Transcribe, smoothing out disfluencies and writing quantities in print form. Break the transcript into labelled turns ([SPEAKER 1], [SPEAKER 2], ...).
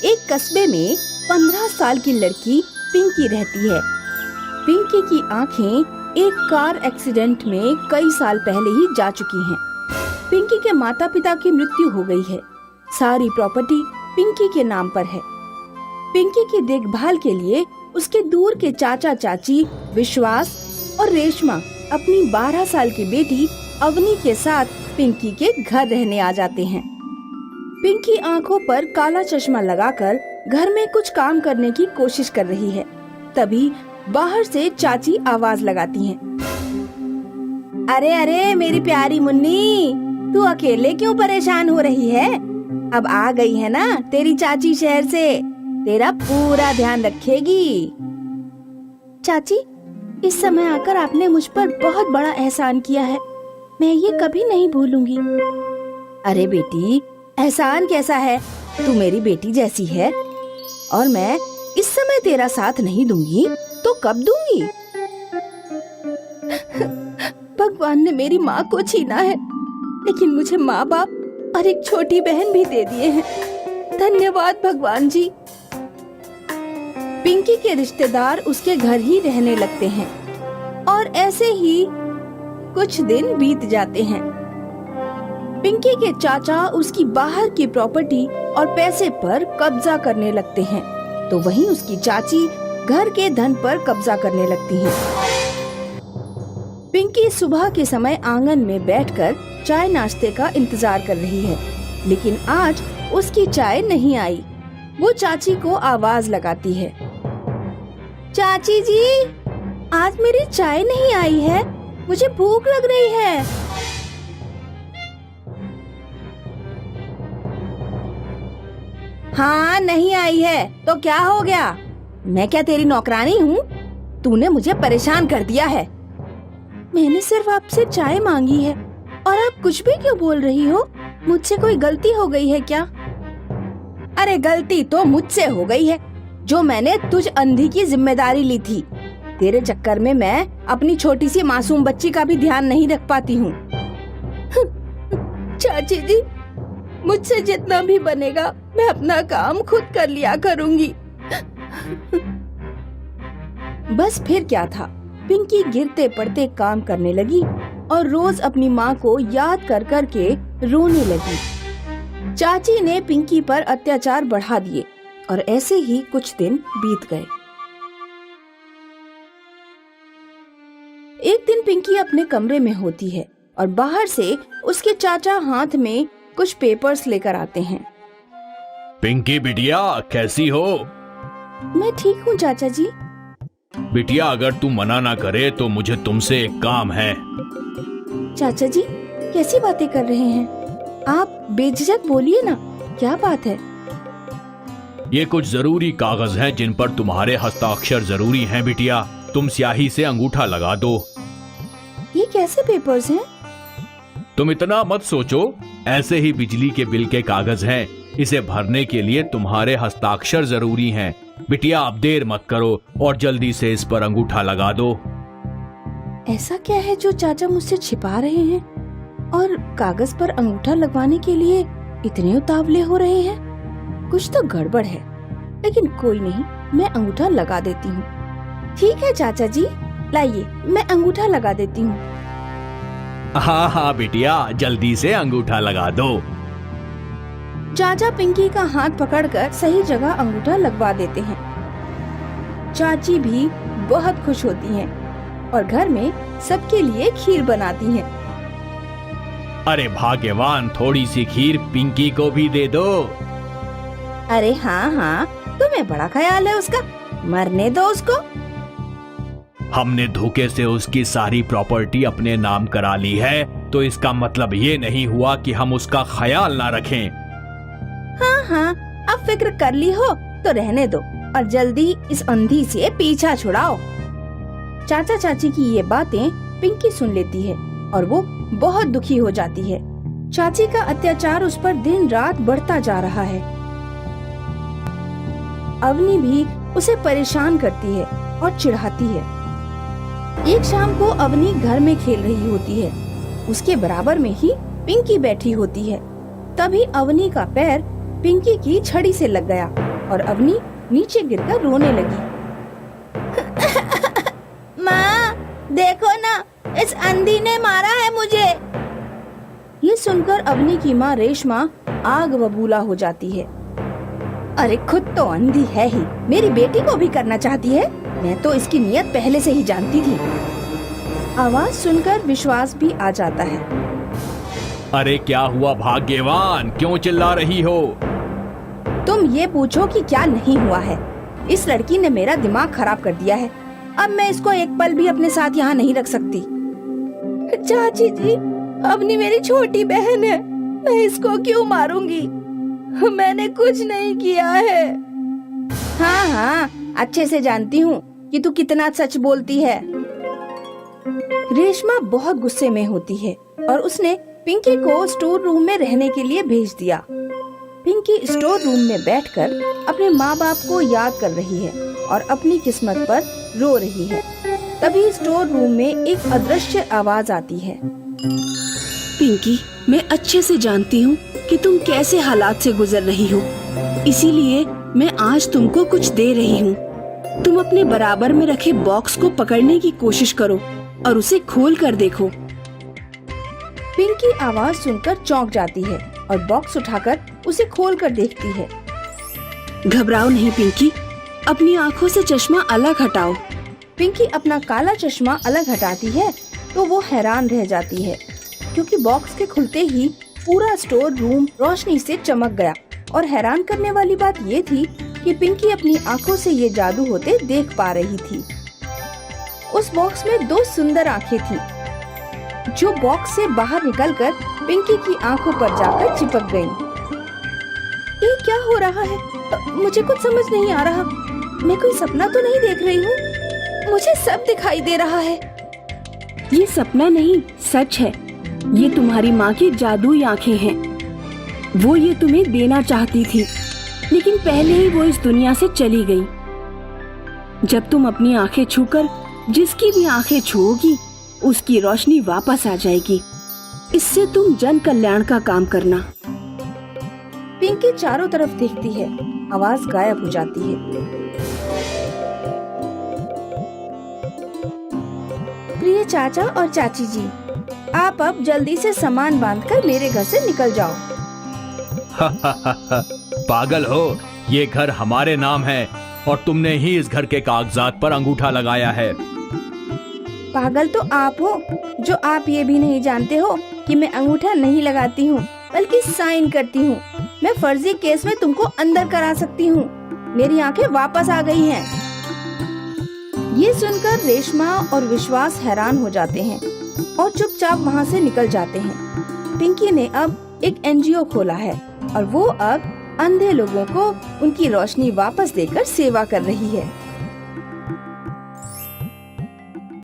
[SPEAKER 1] एक कस्बे में 15 साल की लड़की पिंकी रहती है। पिंकी की आंखें एक कार एक्सीडेंट में कई साल पहले ही जा चुकी हैं। पिंकी के माता पिता की मृत्यु हो गई है। सारी प्रॉपर्टी पिंकी के नाम पर है। पिंकी की देखभाल के लिए उसके दूर के चाचा चाची विश्वास और रेशमा अपनी 12 साल की बेटी अवनी के साथ पिंकी के घर रहने आ जाते हैं। पिंकी आंखों पर काला चश्मा लगाकर घर में कुछ काम करने की कोशिश कर रही है। तभी बाहर से चाची आवाज लगाती हैं। अरे अरे मेरी प्यारी मुन्नी, तू अकेले क्यों परेशान हो रही है? अब आ गई है ना तेरी चाची शहर से, तेरा पूरा ध्यान रखेगी। चाची, इस समय आकर आपने मुझ पर बहुत बड़ा एहसान किया है, मैं ये कभी नहीं भूलूंगी। अरे बेटी, एहसान कैसा है, तू मेरी बेटी जैसी है और मैं इस समय तेरा साथ नहीं दूंगी तो कब दूंगी? भगवान ने मेरी माँ को छीना है, लेकिन मुझे माँ बाप और एक छोटी बहन भी दे दिए हैं। धन्यवाद भगवान जी। पिंकी के रिश्तेदार उसके घर ही रहने लगते हैं और ऐसे ही कुछ दिन बीत जाते हैं। पिंकी के चाचा उसकी बाहर की प्रॉपर्टी और पैसे पर कब्जा करने लगते हैं, तो वहीं उसकी चाची घर के धन पर कब्जा करने लगती हैं। पिंकी सुबह के समय आंगन में बैठकर चाय नाश्ते का इंतजार कर रही है, लेकिन आज उसकी चाय नहीं आई। वो चाची को आवाज लगाती है। चाची जी, आज मेरी चाय नहीं आई है, मुझे भूख लग रही है। हाँ, नहीं आई है तो क्या हो गया? मैं क्या तेरी नौकरानी हूँ? तूने मुझे परेशान कर दिया है। मैंने सिर्फ आपसे चाय मांगी है और आप कुछ भी क्यों बोल रही हो? मुझसे कोई गलती हो गई है क्या? अरे गलती तो मुझसे हो गई है, जो मैंने तुझ अंधी की जिम्मेदारी ली थी। तेरे चक्कर में मैं अपनी छोटी सी मासूम बच्ची का भी ध्यान नहीं रख पाती हूँ। चाची जी, मुझसे जितना भी बनेगा मैं अपना काम खुद कर लिया करूँगी। बस फिर क्या था, पिंकी गिरते पड़ते काम करने लगी और रोज अपनी माँ को याद कर कर के रोने लगी। चाची ने पिंकी पर अत्याचार बढ़ा दिए और ऐसे ही कुछ दिन बीत गए। एक दिन पिंकी अपने कमरे में होती है और बाहर से उसके चाचा हाथ में कुछ पेपर्स लेकर आते हैं।
[SPEAKER 2] पिंकी बिटिया, कैसी हो?
[SPEAKER 1] मैं ठीक हूँ चाचा जी।
[SPEAKER 2] बिटिया, अगर तू मना ना करे तो मुझे तुमसे एक काम है।
[SPEAKER 1] चाचा जी, कैसी बातें कर रहे हैं आप? बेझिझक बोलिए ना, क्या बात है?
[SPEAKER 2] ये कुछ जरूरी कागज हैं जिन पर तुम्हारे हस्ताक्षर जरूरी हैं बिटिया। तुम स्याही से अंगूठा लगा दो।
[SPEAKER 1] ये कैसे पेपर्स हैं?
[SPEAKER 2] तुम इतना मत सोचो, ऐसे ही बिजली के बिल के कागज हैं। इसे भरने के लिए तुम्हारे हस्ताक्षर जरूरी हैं। बिटिया, अब देर मत करो और जल्दी से इस पर अंगूठा लगा दो।
[SPEAKER 1] ऐसा क्या है जो चाचा मुझसे छिपा रहे हैं और कागज पर अंगूठा लगवाने के लिए इतने उतावले हो रहे हैं? कुछ तो गड़बड़ है, लेकिन कोई नहीं, मैं अंगूठा लगा देती हूँ। ठीक है चाचा जी, लाइए मैं अंगूठा लगा देती हूँ।
[SPEAKER 2] हाँ हाँ बिटिया, जल्दी से अंगूठा लगा दो।
[SPEAKER 1] चाचा पिंकी का हाथ पकड़कर सही जगह अंगूठा लगवा देते हैं। चाची भी बहुत खुश होती हैं और घर में सबके लिए खीर बनाती हैं।
[SPEAKER 2] अरे भाग्यवान, थोड़ी सी खीर पिंकी को भी दे दो।
[SPEAKER 1] अरे हाँ हाँ, तुम्हें बड़ा ख्याल है उसका, मरने दो उसको।
[SPEAKER 2] हमने धोखे से उसकी सारी प्रॉपर्टी अपने नाम करा ली है, तो इसका मतलब ये नहीं हुआ कि हम उसका ख्याल ना रखें।
[SPEAKER 1] हाँ हाँ, अब फिक्र कर ली हो तो रहने दो और जल्दी इस अंधी से पीछा छुड़ाओ। चाचा चाची की ये बातें पिंकी सुन लेती है और वो बहुत दुखी हो जाती है। चाची का अत्याचार उस पर दिन रात बढ़ता जा रहा है। अवनी भी उसे परेशान करती है और चिढ़ाती है। एक शाम को अवनी घर में खेल रही होती है। उसके बराबर में ही पिंकी बैठी होती है। तभी अवनी का पैर पिंकी की छड़ी से लग गया और अवनी नीचे गिरकर रोने लगी। माँ, देखो ना, इस अंधी ने मारा है मुझे। ये सुनकर अवनी की माँ रेशमा आग बबूला हो जाती है। अरे खुद तो अंधी है ही, मेरी बेटी को भी करना चाहती है। मैं तो इसकी नीयत पहले से ही जानती थी। आवाज सुनकर विश्वास भी आ जाता है।
[SPEAKER 2] अरे क्या हुआ भाग्यवान, क्यों चिल्ला रही हो?
[SPEAKER 1] तुम ये पूछो कि क्या नहीं हुआ है। इस लड़की ने मेरा दिमाग खराब कर दिया है। अब मैं इसको एक पल भी अपने साथ यहाँ नहीं रख सकती। चाची जी, अवनी मेरी छोटी बहन है, मैं इसको क्यों मारूंगी? मैंने कुछ नहीं किया है। हाँ हाँ, अच्छे से जानती हूँ कि तू कितना सच बोलती है। रेशमा बहुत गुस्से में होती है और उसने पिंकी को स्टोर रूम में रहने के लिए भेज दिया। पिंकी स्टोर रूम में बैठकर अपने माँ बाप को याद कर रही है और अपनी किस्मत पर रो रही है। तभी स्टोर रूम में एक अदृश्य आवाज आती है।
[SPEAKER 3] पिंकी, मैं अच्छे से जानती हूँ कि तुम कैसे हालात से गुजर रही हो, इसीलिए मैं आज तुमको कुछ दे रही हूँ। तुम अपने बराबर में रखे बॉक्स को पकड़ने की कोशिश करो और उसे खोल कर देखो।
[SPEAKER 1] पिंकी आवाज सुनकर चौंक जाती है और बॉक्स उठाकर उसे खोल कर देखती है।
[SPEAKER 3] घबराओ नहीं पिंकी, अपनी आँखों से चश्मा अलग हटाओ।
[SPEAKER 1] पिंकी अपना काला चश्मा अलग हटाती है तो वो हैरान रह जाती है, क्योंकि बॉक्स के खुलते ही पूरा स्टोर रूम रोशनी से चमक गया। और हैरान करने वाली बात ये थी कि पिंकी अपनी आंखों से ये जादू होते देख पा रही थी। उस बॉक्स में 2 सुंदर आंखें थी, जो बॉक्स से बाहर निकलकर पिंकी की आंखों पर जाकर चिपक गईं। ये क्या हो रहा है? मुझे कुछ समझ नहीं आ रहा। मैं कोई सपना तो नहीं देख रही हूँ? मुझे सब दिखाई दे रहा है।
[SPEAKER 3] ये सपना नहीं, सच है। ये तुम्हारी माँ की जादुई आँखें हैं। वो ये तुम्हें देना चाहती थी, लेकिन पहले ही वो इस दुनिया से चली गई। जब तुम अपनी आँखें छूकर जिसकी भी आँखें छूओगी, उसकी रोशनी वापस आ जाएगी। इससे तुम जन कल्याण का काम करना।
[SPEAKER 1] पिंकी चारों तरफ देखती है, आवाज गायब हो जाती है। प्रिय चाचा और चाची जी, आप अब जल्दी से सामान बांधकर मेरे घर से निकल जाओ।
[SPEAKER 2] पागल हो, ये घर हमारे नाम है और तुमने ही इस घर के कागजात पर अंगूठा लगाया है।
[SPEAKER 1] पागल तो आप हो, जो आप ये भी नहीं जानते हो कि मैं अंगूठा नहीं लगाती हूँ, बल्कि साइन करती हूँ। मैं फर्जी केस में तुमको अंदर करा सकती हूँ। मेरी आंखें वापस आ गई हैं। ये सुनकर रेशमा और विश्वास हैरान हो जाते हैं और चुपचाप वहाँ से निकल जाते हैं। पिंकी ने अब एक NGO खोला है और वो अब अंधे लोगों को उनकी रोशनी वापस देकर सेवा कर रही है।